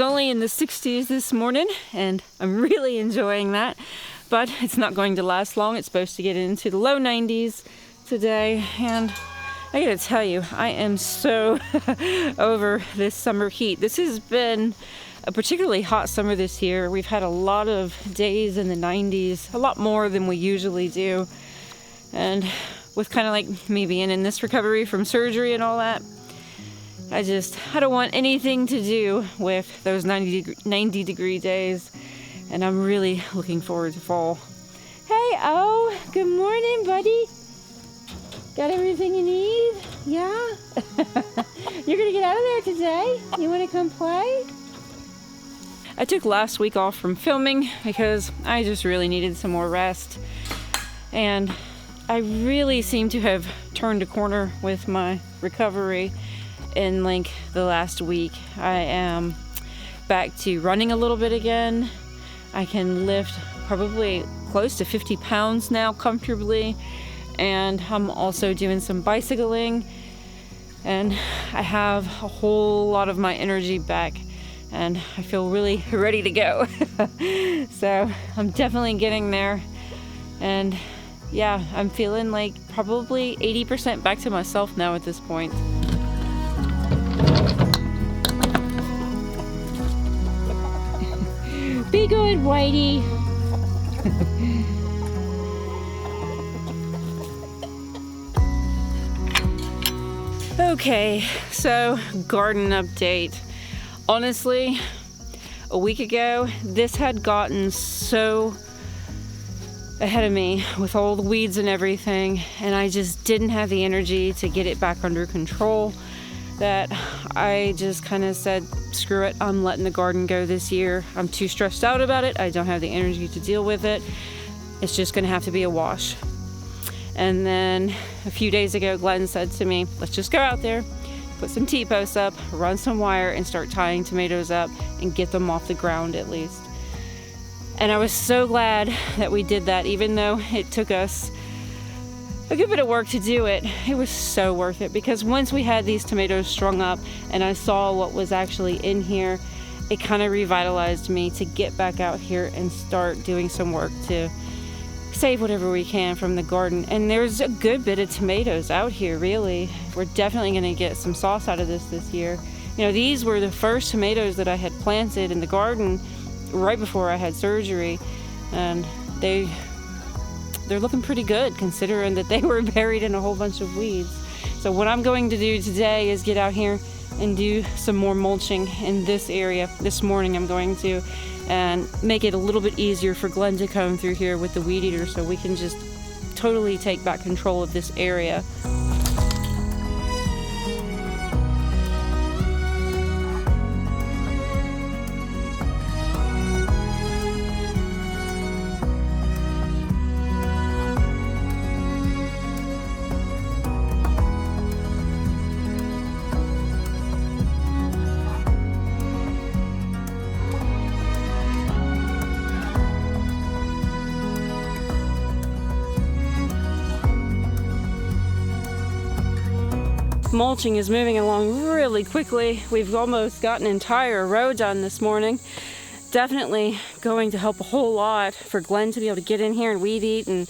only in the 60s this morning, and I'm really enjoying that. But it's not going to last long. It's supposed to get into the low 90s today, and I gotta tell you, I am so over this summer heat. This has been a particularly hot summer this year. We've had a lot of days in the 90s, a lot more than we usually do. And with kind of like me being in this recovery from surgery and all that, I don't want anything to do with those 90 degree days. And I'm really looking forward to fall. Hey, oh, good morning, buddy. Got everything you need? Yeah? You're gonna get out of there today? You wanna come play? I took last week off from filming because I just really needed some more rest. And I really seem to have turned a corner with my recovery in like the last week. I am back to running a little bit again. I can lift probably close to 50 pounds now comfortably. And I'm also doing some bicycling. And I have a whole lot of my energy back. And I feel really ready to go. So I'm definitely getting there. And yeah, I'm feeling like probably 80% back to myself now at this point. Be good, Whitey. Okay, so garden update. Honestly, a week ago, this had gotten so ahead of me with all the weeds and everything, and I just didn't have the energy to get it back under control, that I just kind of said, screw it, I'm letting the garden go this year. I'm too stressed out about it. I don't have the energy to deal with it. It's just gonna have to be a wash. And then a few days ago, Glenn said to me, let's just go out there, put some T-posts up, run some wire, and start tying tomatoes up and get them off the ground at least. And I was so glad that we did that, even though it took us a good bit of work to do it. It was so worth it, because once we had these tomatoes strung up and I saw what was actually in here, it kind of revitalized me to get back out here and start doing some work to save whatever we can from the garden. And there's a good bit of tomatoes out here, really. We're definitely going to get some sauce out of this year. You know, these were the first tomatoes that I had planted in the garden right before I had surgery, and they're looking pretty good considering that they were buried in a whole bunch of weeds. So what I'm going to do today is get out here and do some more mulching in this area. This morning I'm going to, and make it a little bit easier for Glenn to come through here with the weed eater so we can just totally take back control of this area. Mulching is moving along really quickly. We've almost got an entire row done this morning. Definitely going to help a whole lot for Glenn to be able to get in here and weed eat, and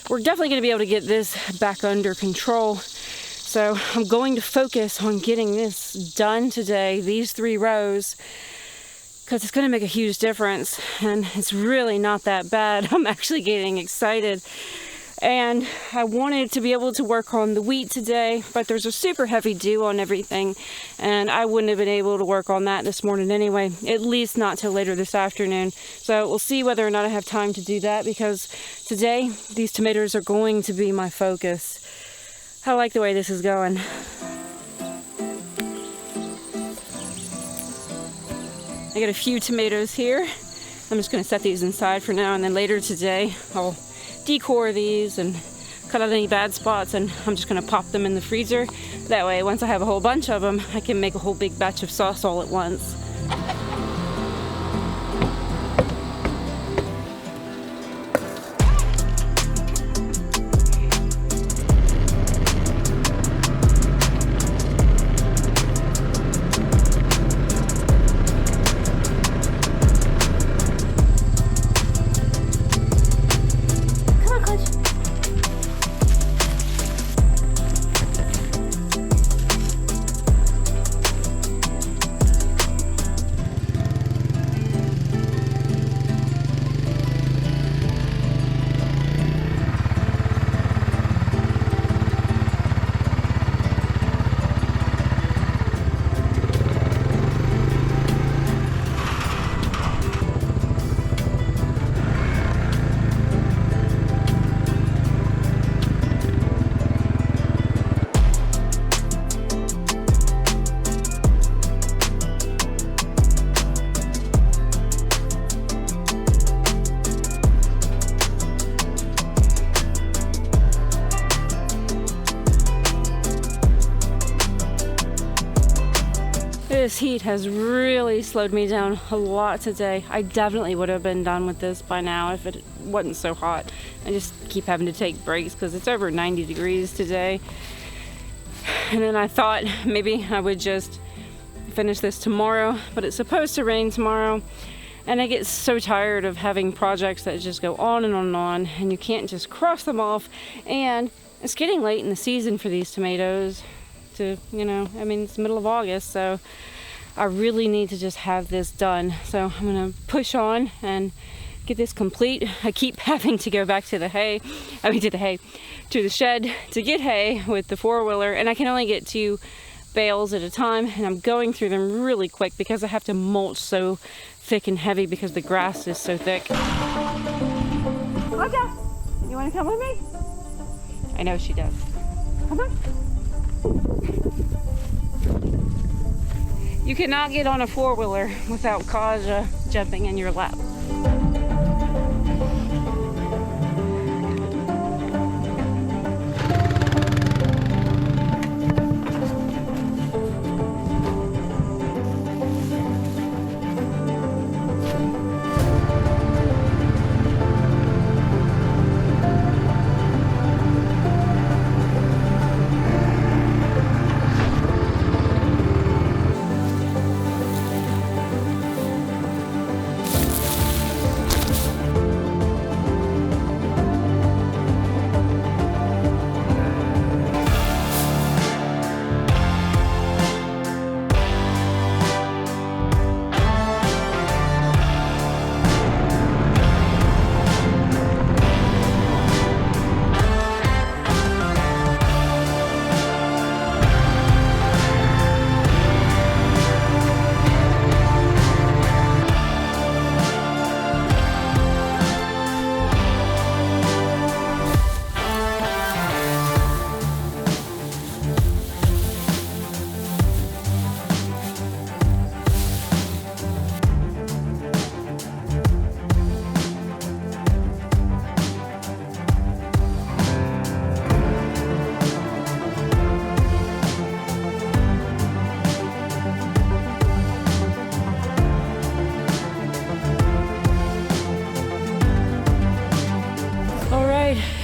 we're definitely going to be able to get this back under control. So I'm going to focus on getting this done today, these 3 rows, because it's going to make a huge difference, and it's really not that bad. I'm actually getting excited. And I wanted to be able to work on the wheat today, but there's a super heavy dew on everything, and I wouldn't have been able to work on that this morning anyway, at least not till later this afternoon. So we'll see whether or not I have time to do that, because today these tomatoes are going to be my focus. I like the way this is going. I got a few tomatoes here. I'm just going to set these inside for now, and then later today I'll decor these and cut out any bad spots, and I'm just going to pop them in the freezer. That way, once I have a whole bunch of them, I can make a whole big batch of sauce all at once. This heat has really slowed me down a lot today. I definitely would have been done with this by now if it wasn't so hot. I just keep having to take breaks because it's over 90 degrees today. And then I thought maybe I would just finish this tomorrow, but it's supposed to rain tomorrow. And I get so tired of having projects that just go on and on and on, and you can't just cross them off. And it's getting late in the season for these tomatoes. I mean, it's the middle of August, so I really need to just have this done. So I'm gonna push on and get this complete. I keep having to go back to the shed to get hay with the four-wheeler, and I can only get 2 bales at a time, and I'm going through them really quick because I have to mulch so thick and heavy because the grass is so thick. Okay, you wanna come with me? I know she does. Come on. You cannot get on a four-wheeler without Kaja jumping in your lap.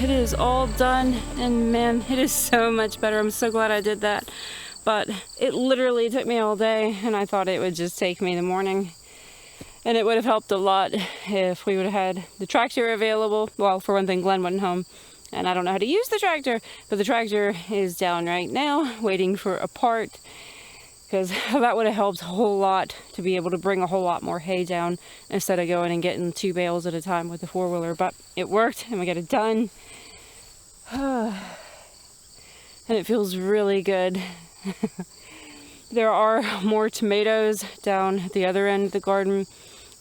It is all done, and man, it is so much better. I'm so glad I did that. But it literally took me all day, and I thought it would just take me the morning. And it would have helped a lot if we would have had the tractor available. Well, for one thing, Glenn wasn't home, and I don't know how to use the tractor, but the tractor is down right now waiting for a part, because that would have helped a whole lot to be able to bring a whole lot more hay down instead of going and getting 2 bales at a time with the four-wheeler. But it worked, and we got it done. And it feels really good. There are more tomatoes down at the other end of the garden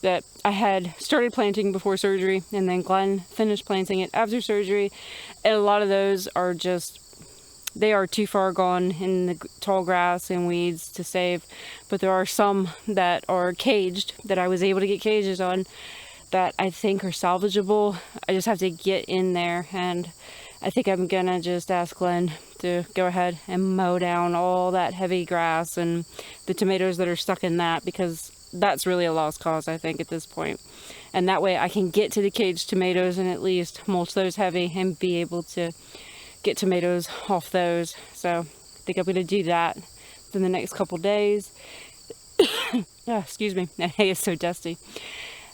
that I had started planting before surgery, and then Glenn finished planting it after surgery. And a lot of those are just, they are too far gone in the tall grass and weeds to save. But there are some that are caged, that I was able to get cages on, that I think are salvageable. I just have to get in there, and I think I'm gonna just ask Glenn to go ahead and mow down all that heavy grass and the tomatoes that are stuck in that, because that's really a lost cause, I think, at this point. And that way I can get to the caged tomatoes and at least mulch those heavy and be able to get tomatoes off those. So I think I'm gonna do that in the next couple days. Excuse me, that hay is so dusty.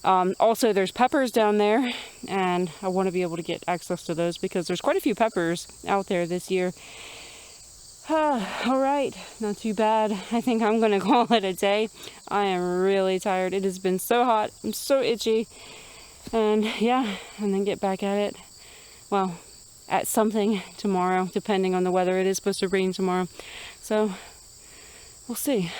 Also, there's peppers down there, and I want to be able to get access to those because there's quite a few peppers out there this year. All right, not too bad. I think I'm going to call it a day. I am really tired. It has been so hot. I'm so itchy. And yeah, and then get back at it. Well, at something tomorrow, depending on the weather. It is supposed to rain tomorrow. So, we'll see.